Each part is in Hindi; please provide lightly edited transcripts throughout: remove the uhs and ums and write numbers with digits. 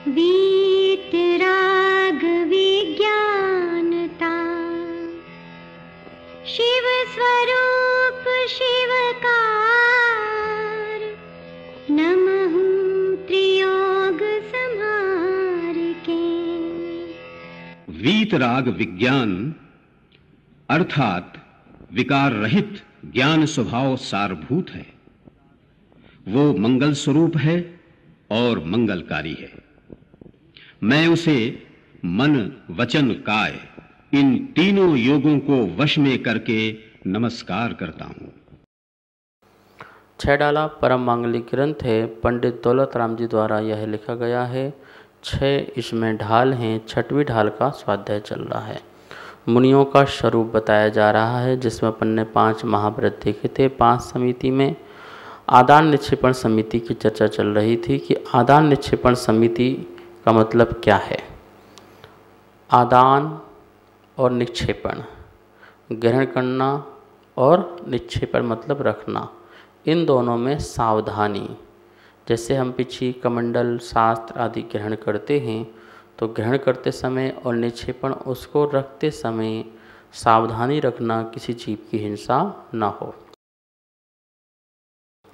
वीतराग विज्ञानता, शिव स्वरूप शिवकार, नमहु त्रियोग संहार के। वीतराग विज्ञान अर्थात विकार रहित ज्ञान स्वभाव सारभूत है। वो मंगल स्वरूप है और मंगलकारी है। मैं उसे मन वचन काय इन तीनों योगों को वश में करके नमस्कार करता हूं। छह डाला परम मांगलिक ग्रंथ है। पंडित दौलत राम जी द्वारा यह लिखा गया है। 6 इसमें ढाल हैं। 6वीं ढाल का स्वाध्याय चल रहा है। मुनियों का स्वरूप बताया जा रहा है, जिसमें अपन ने 5 महाव्रत देखे थे। 5 समिति में आदान निक्षेपण समिति की चर्चा चल रही थी कि आदान निक्षेपण समिति का मतलब क्या है। आदान और निक्षेपण, ग्रहण करना और निक्षेपण मतलब रखना, इन दोनों में सावधानी। जैसे हम पिछी कमंडल शास्त्र आदि ग्रहण करते हैं, तो ग्रहण करते समय और निक्षेपण उसको रखते समय सावधानी रखना, किसी जीव की हिंसा न हो।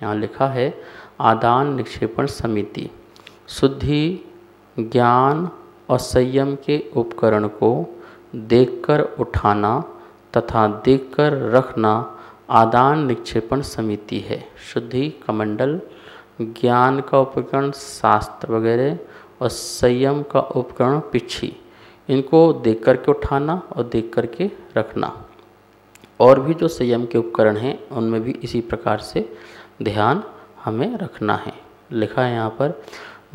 यहाँ लिखा है आदान निक्षेपण समिति शुद्धि, ज्ञान और संयम के उपकरण को देखकर उठाना तथा देखकर रखना आदान निक्षेपण समिति है। शुद्धि कमंडल, ज्ञान का उपकरण शास्त्र वगैरह और संयम का उपकरण पिछी, इनको देख करके उठाना और देख करके रखना। और भी जो संयम के उपकरण हैं उनमें भी इसी प्रकार से ध्यान हमें रखना है। लिखा है यहाँ पर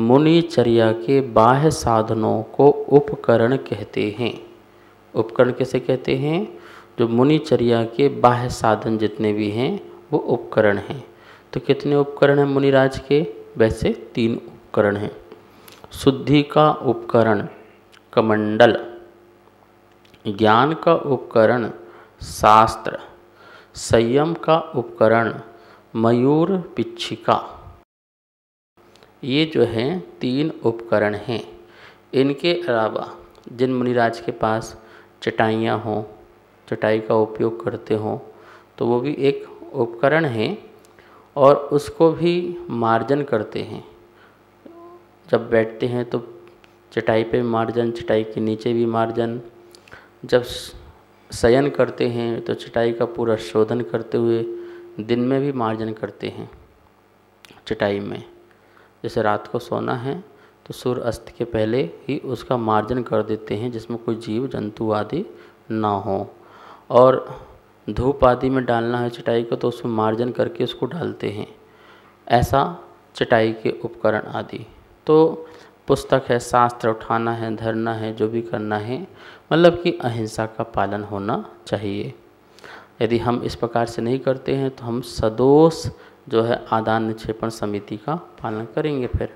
मुनिचर्या के बाह्य साधनों को उपकरण कहते हैं। उपकरण कैसे कहते हैं? जो मुनिचर्या के बाह्य साधन जितने भी हैं वो उपकरण हैं। तो कितने उपकरण हैं मुनिराज के? वैसे 3 उपकरण हैं। शुद्धि का उपकरण कमंडल, ज्ञान का उपकरण शास्त्र, संयम का उपकरण मयूर पिच्छिका। ये जो हैं 3 उपकरण हैं। इनके अलावा जिन मुनिराज के पास चटाइयाँ हों, चटाई का उपयोग करते हों, तो वो भी एक उपकरण है और उसको भी मार्जन करते हैं। जब बैठते हैं तो चटाई पे मार्जन, चटाई के नीचे भी मार्जन। जब शयन करते हैं तो चटाई का पूरा शोधन करते हुए दिन में भी मार्जन करते हैं चटाई में। जैसे रात को सोना है तो सूर्य अस्त के पहले ही उसका मार्जन कर देते हैं, जिसमें कोई जीव जंतु आदि ना हो। और धूप आदि में डालना है चटाई को तो उसमें मार्जन करके उसको डालते हैं। ऐसा चटाई के उपकरण आदि। तो पुस्तक है, शास्त्र उठाना है, धरना है, जो भी करना है, मतलब कि अहिंसा का पालन होना चाहिए। यदि हम इस प्रकार से नहीं करते हैं तो हम सदोष जो है आदान निक्षेपण समिति का पालन करेंगे। फिर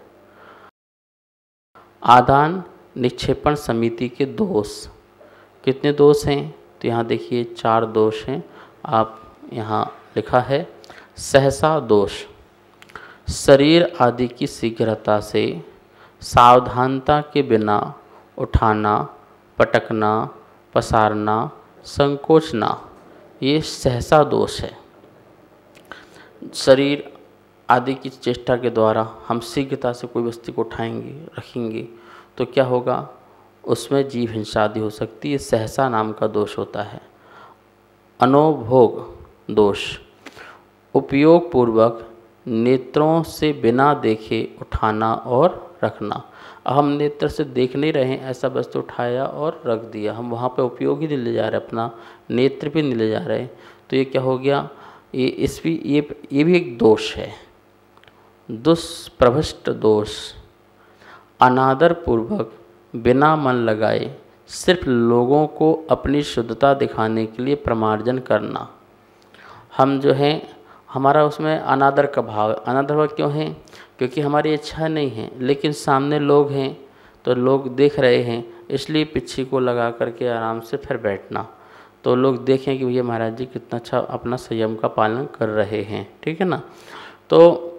आदान निक्षेपण समिति के दोष, कितने दोष हैं? तो यहाँ देखिए 4 दोष हैं। आप यहाँ लिखा है सहसा दोष, शरीर आदि की शीघ्रता से सावधानता के बिना उठाना, पटकना, पसारना, संकोचना, ये सहसा दोष है। शरीर आदि की चेष्टा के द्वारा हम शीघ्रता से कोई वस्तु को उठाएंगे, रखेंगे, तो क्या होगा? उसमें जीव हिंसा आदि हो सकती है। सहसा नाम का दोष होता है। अनोभोग दोष, उपयोग पूर्वक नेत्रों से बिना देखे उठाना और रखना। हम नेत्र से देख नहीं रहे हैं, ऐसा वस्तु उठाया और रख दिया, हम वहाँ पे उपयोग ही नहीं ले जा रहे, अपना नेत्र भी नहीं ले जा रहे, तो ये क्या हो गया? ये भी एक दोष है। दुष्प्रभष्ट दोष, अनादर पूर्वक बिना मन लगाए सिर्फ लोगों को अपनी शुद्धता दिखाने के लिए प्रमार्जन करना। हम जो हैं हमारा उसमें अनादर का भाव है। अनादर भाव क्यों है? क्योंकि हमारी इच्छा नहीं है, लेकिन सामने लोग हैं तो लोग देख रहे हैं, इसलिए पिच्छी को लगा करके आराम से फिर बैठना, तो लोग देखें कि भैया महाराज जी कितना अच्छा अपना संयम का पालन कर रहे हैं। ठीक है ना? तो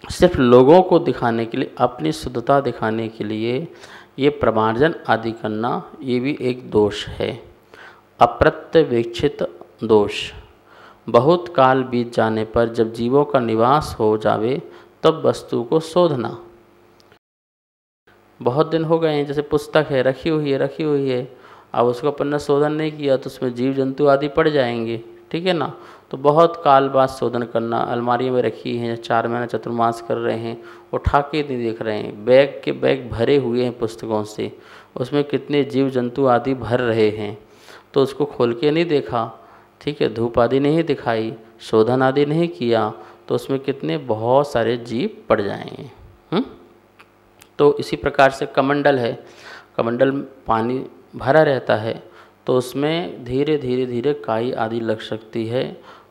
सिर्फ लोगों को दिखाने के लिए, अपनी शुद्धता दिखाने के लिए ये प्रमार्जन आदि करना, ये भी एक दोष है। अप्रत्यवेक्षित दोष। बहुत काल बीत जाने पर जब जीवों का निवास हो जावे तब वस्तु को शोधना। बहुत दिन हो गए हैं, जैसे पुस्तक है रखी हुई है, अब उसको अपन ने शोधन नहीं किया तो उसमें जीव जंतु आदि पड़ जाएंगे, ठीक है ना। तो बहुत काल बाद शोधन करना। अलमारी में रखी हैं, 4 महीने चतुर्मास कर रहे हैं, उठा के नहीं देख रहे हैं, बैग के बैग भरे हुए हैं पुस्तकों से, उसमें कितने जीव जंतु आदि भर रहे हैं, तो उसको खोल के नहीं देखा, ठीक है, धूप आदि नहीं दिखाई, शोधन आदि नहीं किया, तो उसमें कितने बहुत सारे जीव पड़ जाएंगे। तो इसी प्रकार से कमंडल है, कमंडल पानी भरा रहता है तो उसमें धीरे धीरे काई आदि लग सकती है,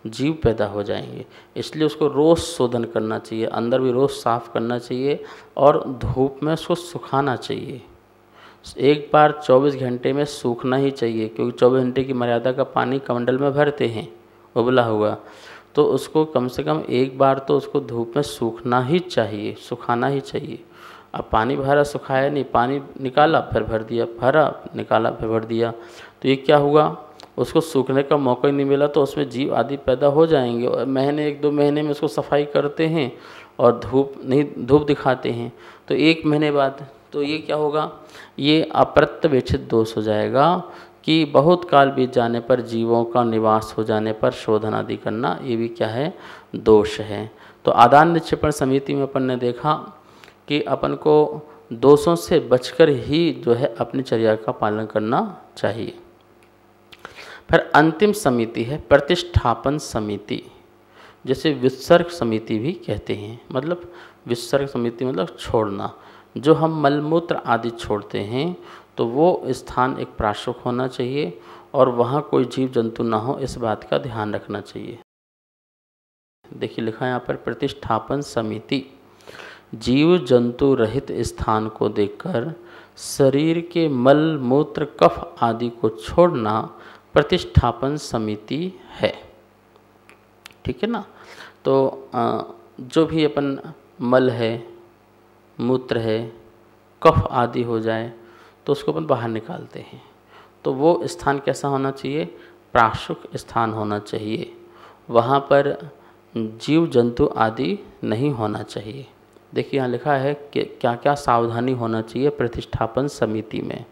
जीव पैदा हो जाएंगे। इसलिए उसको रोज़ शोधन करना चाहिए, अंदर भी रोज़ साफ़ करना चाहिए और धूप में उसको सुखाना चाहिए। एक बार 24 घंटे में सूखना ही चाहिए, क्योंकि 24 घंटे की मर्यादा का पानी कमंडल में भरते हैं उबला हुआ, तो उसको कम से कम एक बार तो उसको धूप में सूखना ही चाहिए, सुखाना ही चाहिए। अब पानी भरा सुखाया नहीं, पानी निकाला फिर भर दिया, भरा निकाला फिर भर दिया, तो ये क्या हुआ, उसको सूखने का मौका ही नहीं मिला, तो उसमें जीव आदि पैदा हो जाएंगे। और महीने 1-2 महीने में उसको सफाई करते हैं और धूप दिखाते हैं, तो 1 महीने बाद तो ये क्या होगा, ये अप्रत्यवेक्षित दोष हो जाएगा कि बहुत काल बीत जाने पर जीवों का निवास हो जाने पर शोधन आदि करना, ये भी क्या है, दोष है। तो आदान निक्षेपण समिति में अपन ने देखा कि अपन को दोषों से बचकर ही जो है अपनी चर्या का पालन करना चाहिए। फिर अंतिम समिति है प्रतिष्ठापन समिति, जैसे विसर्ग समिति भी कहते हैं। मतलब विसर्ग समिति मतलब छोड़ना, जो हम मलमूत्र आदि छोड़ते हैं तो वो स्थान एक प्राशुक होना चाहिए और वहाँ कोई जीव जंतु ना हो, इस बात का ध्यान रखना चाहिए। देखिए लिखा है यहाँ पर प्रतिष्ठापन समिति, जीव जंतु रहित स्थान को देखकर शरीर के मल मूत्र कफ आदि को छोड़ना प्रतिष्ठापन समिति है, ठीक है ना। तो जो भी अपन मल है, मूत्र है, कफ आदि हो जाए तो उसको अपन बाहर निकालते हैं, तो वो स्थान कैसा होना चाहिए, प्राशुक स्थान होना चाहिए, वहाँ पर जीव जंतु आदि नहीं होना चाहिए। देखिए यहाँ लिखा है कि क्या क्या सावधानी होना चाहिए प्रतिष्ठापन समिति में।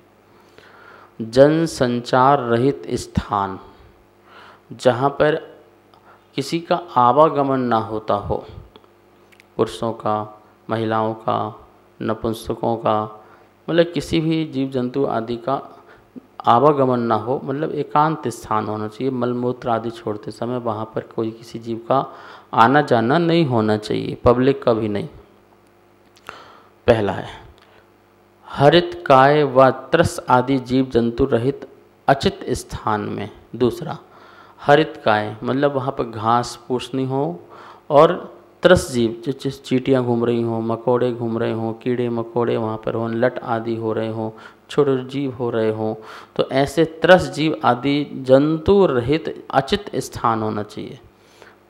जन संचार रहित स्थान, जहाँ पर किसी का आवागमन ना होता हो, पुरुषों का, महिलाओं का, नपुंसकों का, मतलब किसी भी जीव जंतु आदि का आवागमन ना हो, मतलब एकांत स्थान होना चाहिए। मलमूत्र आदि छोड़ते समय वहाँ पर कोई किसी जीव का आना जाना नहीं होना चाहिए, पब्लिक का भी नहीं। पहला है हरित काय व त्रस आदि जीव जंतु रहित अचित स्थान में। दूसरा हरित काय मतलब वहाँ पर घास फूस नहीं हो और त्रस जीव, जो चींटियाँ घूम रही हों, मकोड़े घूम रहे हों, कीड़े मकोड़े वहाँ पर हों, लट आदि हो रहे हों, छोटे जीव हो रहे हों, तो ऐसे त्रस जीव आदि जंतु रहित अचित स्थान होना चाहिए।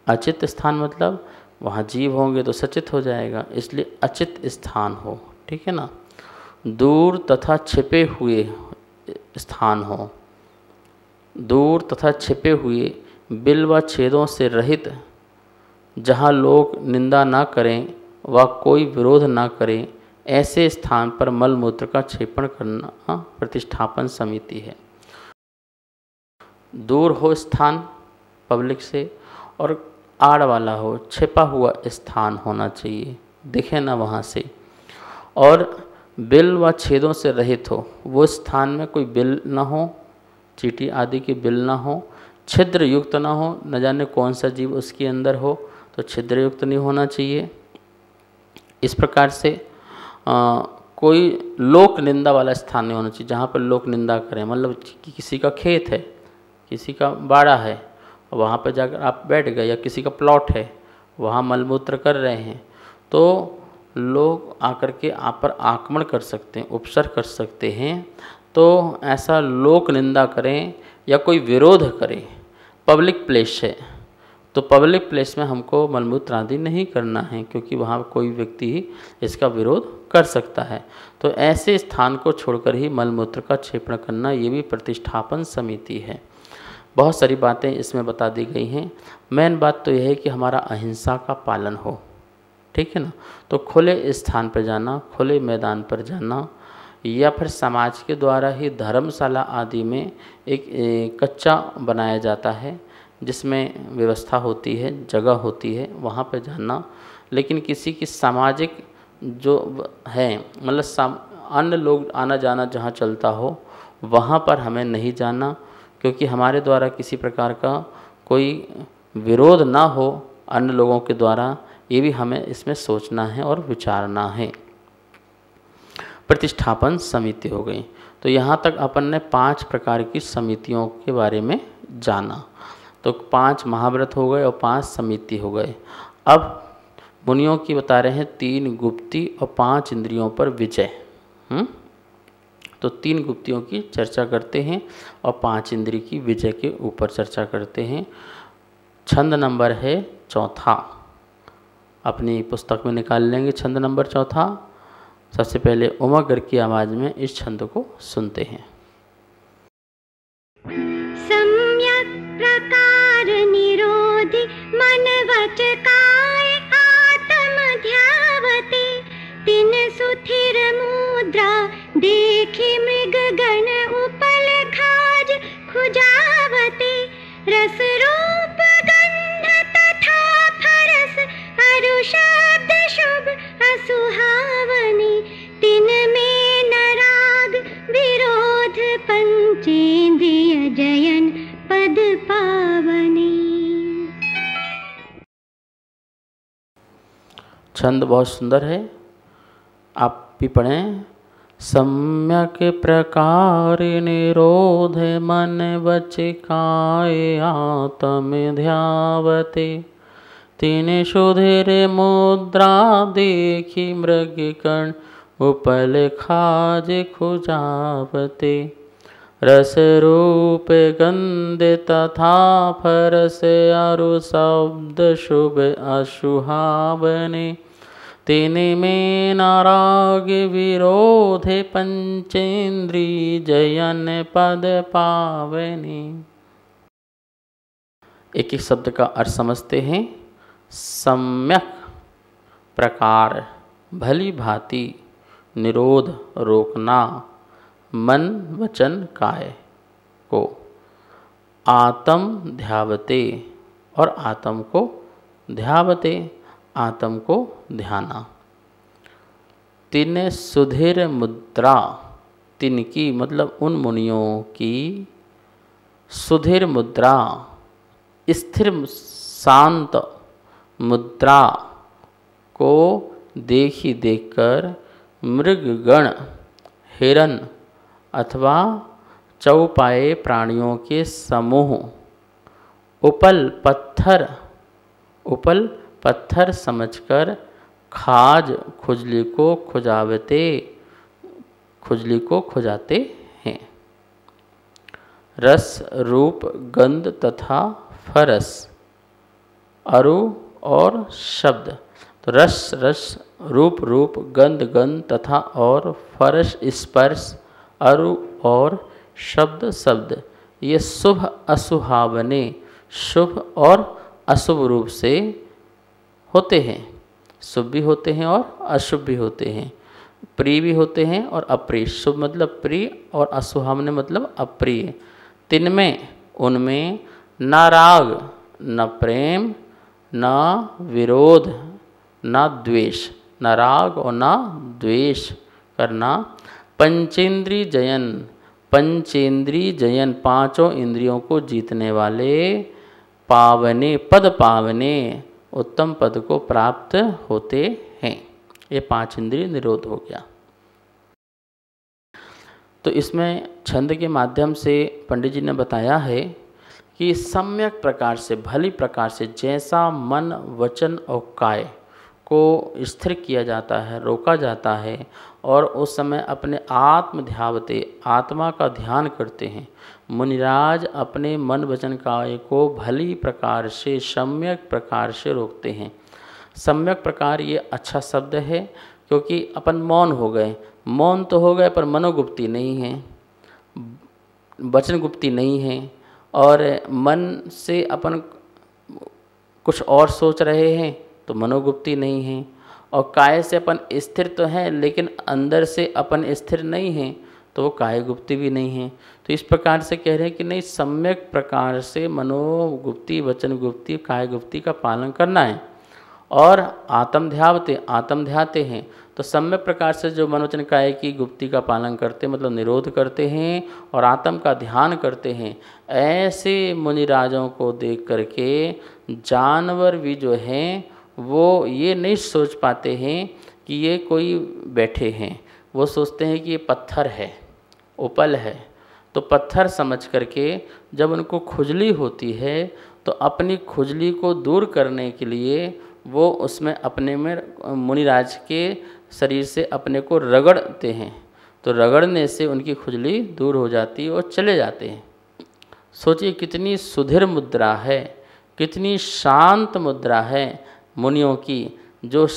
अचित स्थान मतलब वहाँ जीव होंगे तो सचित हो जाएगा, इसलिए अचित स्थान हो, ठीक है ना। दूर तथा छिपे हुए स्थान हो, दूर तथा छिपे हुए बिल व छेदों से रहित, जहाँ लोग निंदा ना करें व कोई विरोध ना करें, ऐसे स्थान पर मल मूत्र का क्षेपण करना प्रतिष्ठापन समिति है। दूर हो स्थान पब्लिक से और आड़ वाला हो, छिपा हुआ स्थान होना चाहिए, दिखे ना वहाँ से, और बिल व छेदों से रहित हो, वो स्थान में कोई बिल ना हो, चींटी आदि की बिल ना हो, छिद्र युक्त ना हो, न जाने कौन सा जीव उसके अंदर हो, तो छिद्र युक्त नहीं होना चाहिए। इस प्रकार से कोई लोक निंदा वाला स्थान नहीं होना चाहिए, जहाँ पर लोक निंदा करें, मतलब कि किसी का खेत है, किसी का बाड़ा है, वहाँ पर जाकर आप बैठ गए, या किसी का प्लॉट है वहाँ मलमूत्र कर रहे हैं, तो लोग आकर के आप पर आक्रमण कर सकते हैं, उपसर्ग कर सकते हैं। तो ऐसा लोक निंदा करें या कोई विरोध करें, पब्लिक प्लेस है तो पब्लिक प्लेस में हमको मलमूत्र आदि नहीं करना है, क्योंकि वहाँ कोई व्यक्ति ही इसका विरोध कर सकता है। तो ऐसे स्थान को छोड़कर ही मलमूत्र का क्षेपण करना, ये भी प्रतिष्ठापन समिति है। बहुत सारी बातें इसमें बता दी गई हैं। मेन बात तो यह है कि हमारा अहिंसा का पालन हो, ठीक है ना। तो खुले स्थान पर जाना, खुले मैदान पर जाना, या फिर समाज के द्वारा ही धर्मशाला आदि में एक कच्चा बनाया जाता है जिसमें व्यवस्था होती है, जगह होती है, वहाँ पर जाना। लेकिन किसी की सामाजिक जो है, मतलब अन्य लोग आना जाना जहाँ चलता हो, वहाँ पर हमें नहीं जाना, क्योंकि हमारे द्वारा किसी प्रकार का कोई विरोध ना हो अन्य लोगों के द्वारा, ये भी हमें इसमें सोचना है और विचारना है। प्रतिष्ठापन समिति हो गई। तो यहाँ तक अपन ने 5 प्रकार की समितियों के बारे में जाना। तो 5 महाव्रत हो गए और 5 समिति हो गए। अब मुनियों की बता रहे हैं 3 गुप्ती और 5 इंद्रियों पर विजय। तो 3 गुप्तियों की चर्चा करते हैं और 5 इंद्रिय की विजय के ऊपर चर्चा करते हैं। छंद नंबर है 4, अपनी पुस्तक में निकाल लेंगे छंद नंबर 4। सबसे पहले उमागर की आवाज़ में इस छंद को सुनते हैं। सम्यक प्रकार निरोधि मन वच काय आत्म ध्यावते, तिन सुथिर मुद्रा देखि मृग गण उपल खाज खुजावते, रस रूप गंध तथा फरस अरु शब्द शुभ असुहावनी, तिन में न राग विरोध पंचेंद्रिय जयन पद पावनी। छंद बहुत सुंदर है, आप भी पढ़ें। सम्यक प्रकार निरोध मन वच काय आत्म ध्यावते, तिन सुधीर मुद्रा देखी मृग कण उपल खाज खुजावते, रस रूप गंध तथा फरस अरु शब्द शुभ असुहावने, तिन में न राग विरोध पंचेंद्रिय जयन पद पावनी। एक एक शब्द का अर्थ समझते हैं। सम्यक प्रकार भली भांति, निरोध रोकना, मन वचन काय को, आत्म ध्यावते और आत्म को ध्यावते, आत्म को ध्याना। तिन सुधीर मुद्रा, तिन की मतलब उन मुनियों की, सुधीर मुद्रा स्थिर शांत मुद्रा को देखी देखकर मृगगण हिरन अथवा चौपाए प्राणियों के समूह उपल पत्थर समझकर खाज खुजली को खुजाते हैं। रस रूप गंध तथा फरस अरु और शब्द। तो रस रूप गंध तथा और फरस स्पर्श, अरु और शब्द, ये शुभ असुहावने, शुभ और अशुभ रूप से होते हैं। शुभ भी होते हैं और अशुभ भी होते हैं, प्रिय भी होते हैं और अप्रिय। शुभ मतलब प्रिय और असुहावने मतलब अप्रिय। तिनमें उनमें न राग न प्रेम न विरोध न द्वेष, न राग और न द्वेष करना। पंचेंद्रिय जयन, पांचों इंद्रियों को जीतने वाले, पावने पद पावने, उत्तम पद को प्राप्त होते हैं। ये 5 इंद्रिय निरोध हो गया। तो इसमें छंद के माध्यम से पंडित जी ने बताया है कि सम्यक प्रकार से, भली प्रकार से, जैसा मन वचन और काय को स्थिर किया जाता है, रोका जाता है और उस समय अपने आत्म ध्यावते आत्मा का ध्यान करते हैं। मुनिराज अपने मन वचन काय को भली प्रकार से सम्यक प्रकार से रोकते हैं। सम्यक प्रकार ये अच्छा शब्द है, क्योंकि अपन मौन हो गए, मौन तो हो गए पर मनोगुप्ति नहीं है, वचन गुप्ति नहीं है, और मन से अपन कुछ और सोच रहे हैं तो मनोगुप्ति नहीं है, और काय से अपन स्थिर तो हैं लेकिन अंदर से अपन स्थिर नहीं हैं तो वो काय गुप्ति भी नहीं है। तो इस प्रकार से कह रहे हैं कि नहीं, सम्यक प्रकार से मनोगुप्ति, वचन गुप्ति, काय गुप्ति का पालन करना है। और आत्म ध्याते हैं तो सम्यक प्रकार से जो मनोवचन काय की गुप्ति का पालन करते मतलब निरोध करते हैं और आत्म का ध्यान करते हैं। ऐसे मुनिराजों को देख करके जानवर भी जो हैं वो ये नहीं सोच पाते हैं कि ये कोई बैठे हैं, वो सोचते हैं कि ये पत्थर है, उपल है। तो पत्थर समझ करके जब उनको खुजली होती है तो अपनी खुजली को दूर करने के लिए वो उसमें अपने में मुनिराज के शरीर से अपने को रगड़ते हैं, तो रगड़ने से उनकी खुजली दूर हो जाती है और चले जाते हैं। सोचिए कितनी सुधीर मुद्रा है, कितनी शांत मुद्रा है मुनियों की, जो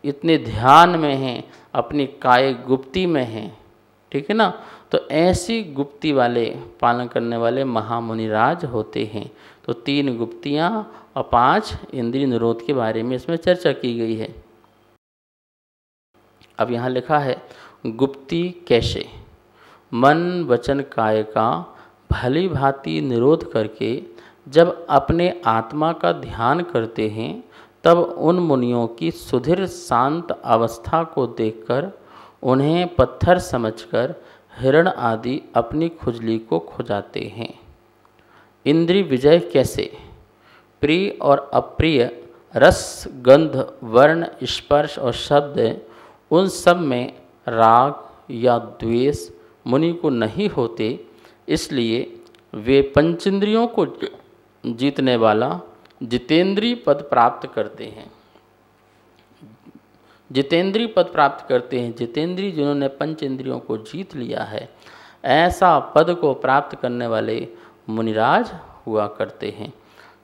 इतने ध्यान में हैं, अपनी काय गुप्ति में हैं, ठीक है ना। तो ऐसी गुप्ति वाले पालन करने वाले महामुनिराज होते हैं। तो 3 गुप्तियाँ और 5 इंद्रिय निरोध के बारे में इसमें चर्चा की गई है। अब यहाँ लिखा है गुप्ति कैसे, मन वचन काय का भली भांति निरोध करके जब अपने आत्मा का ध्यान करते हैं तब उन मुनियों की सुधीर शांत अवस्था को देखकर उन्हें पत्थर समझकर हिरण आदि अपनी खुजली को खुजाते हैं। इंद्रिय विजय कैसे, प्रिय और अप्रिय रस, गंध, वर्ण, स्पर्श और शब्द, उन सब में राग या द्वेष मुनि को नहीं होते, इसलिए वे पंचेंद्रियों को जीतने वाला जितेंद्रीय पद प्राप्त करते हैं। जितेंद्रीय पद प्राप्त करते हैं, जितेंद्रीय जिन्होंने पंचेंद्रियों को जीत लिया है, ऐसा पद को प्राप्त करने वाले मुनिराज हुआ करते हैं।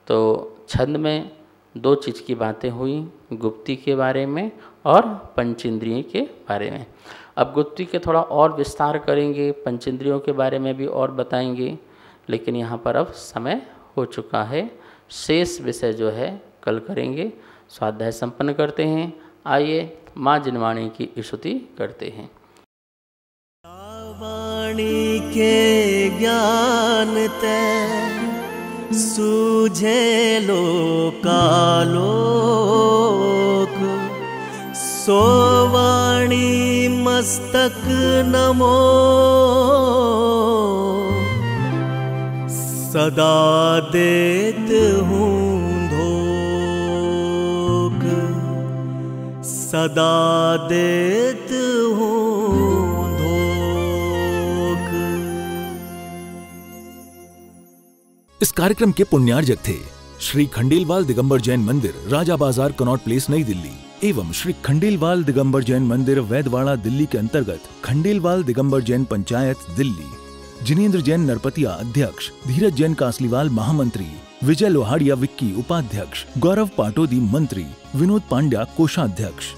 तो छंद में 2 चीज़ की बातें हुई, गुप्ति के बारे में और पंचेंद्रिय के बारे में। अब गुप्ति के थोड़ा और विस्तार करेंगे, पंचेंद्रियों के बारे में भी और बताएंगे, लेकिन यहाँ पर अब समय हो चुका है। शेष विषय जो है कल करेंगे। स्वाध्याय संपन्न करते हैं। आइए माँ जिनवाणी की स्तुति करते हैं। वाणी के ज्ञान ते सूझे लोकालोक, सो वाणी मस्तक नमो, सदा देत हूँ धोख, सदा देत हूँ धोख। इस कार्यक्रम के पुण्यार्जक थे श्री खंडेलवाल दिगंबर जैन मंदिर, राजा बाजार, कनॉट प्लेस, नई दिल्ली, एवं श्री खंडेलवाल दिगंबर जैन मंदिर, वैदवाड़ा, दिल्ली के अंतर्गत खंडेलवाल दिगंबर जैन पंचायत, दिल्ली। जिनेंद्र जैन नरपतिया अध्यक्ष, धीरज जैन कासलीवाल महामंत्री, विजय लोहाड़िया विक्की उपाध्यक्ष, गौरव पाटोदी मंत्री, विनोद पांड्या कोषाध्यक्ष।